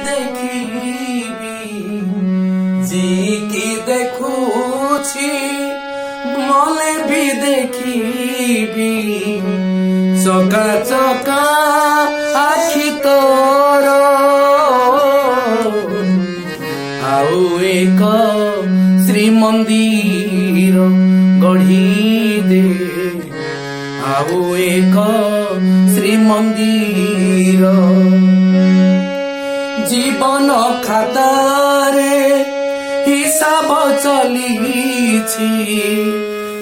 ଦେଖିବି ଯିକି ଦେଖୁଛି ମଲେ ବି ଦେଖିବି ଚକା ଚକା ଆଖି ତୋର ଆଉ ଏକ ଶ୍ରୀମନ୍ଦିର ଗଢି ଦେ ଆଉ ଏକ ଶ୍ରୀମନ୍ଦିର জীবন খাতারে হিসাব চলিছি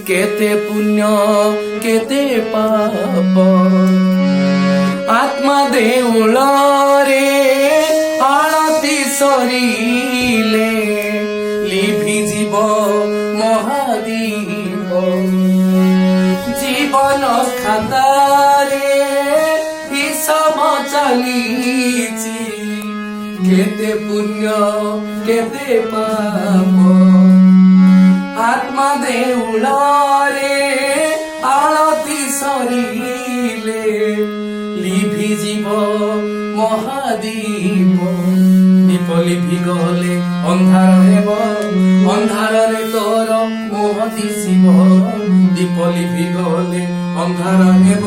কেতে পুণ্য কেতে পাপ আত্মা দেউলরে আଳତି সরিলে লিভি জীব মহাদীপ জীবন খাতারে হিসাব চলিছি কেতে পুণ্য কেতে পাপ আত্মা দেউলরে আଳତି সরিলে লিভি জীব মহাদীপ দীপ লিভি গলে ଅନ୍ଧାର ହେବ ଅନ୍ଧାରରେ ତୋର ମୁହଁ ଦିଶିବ ଦୀପ লিভি গলে ଅନ୍ଧାର ହେବ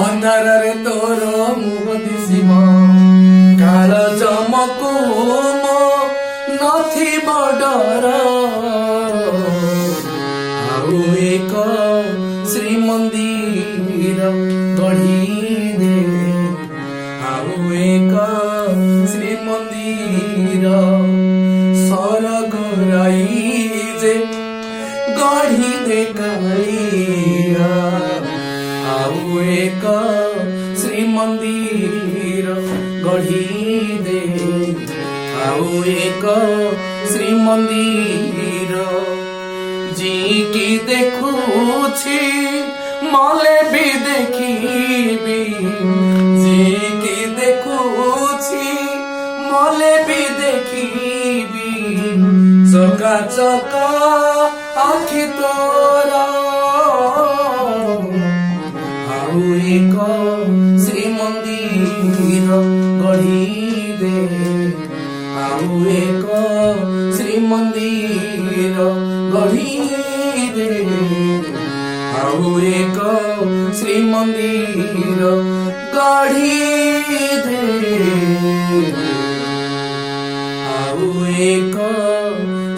ଅନ୍ଧାରରେ ତୋର ମୁହଁ ଦିଶିବ କାଳ ଚମକୁ ମୋ ନଥିବ ଡର ଆଉ ଏକ ଶ୍ରୀମନ୍ଦିର ଗଢି ଦେ ଆଉ ଏକ ଶ୍ରୀମନ୍ଦିର ସରଗ ରାଇଜେ ଗଢି ଦେ କାଳିଆ ଆଉ ଏକ ଶ୍ରୀମନ୍ଦିର ଗଢି ଦେ ଆଉ ଏକ ଶ୍ରୀମନ୍ଦିର ଯିକି ଦେଖୁଛି ମଲେ ବି ଦେଖିବି ଯିକି ଦେଖୁଛି ମଲେ ବି ଦେଖିବି ଚକା ଚକା ଆଖି ତୋର ଆଉ ଏକ ଶ୍ରୀମନ୍ଦିର ଗଢି ଦେ ଆଉ ଏକ ଶ୍ରୀମନ୍ଦିର ଗଢି ଦେ ଆଉ ଏକ ଶ୍ରୀମନ୍ଦିର ଗଢି ଦେ ଆଉ ଏକ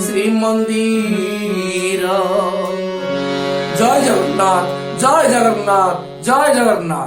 ଶ୍ରୀମନ୍ଦିର ଜୟ ଜଗନ୍ନାଥ ଜୟ ଜଗନ୍ନାଥ ଜୟ ଜଗନ୍ନାଥ।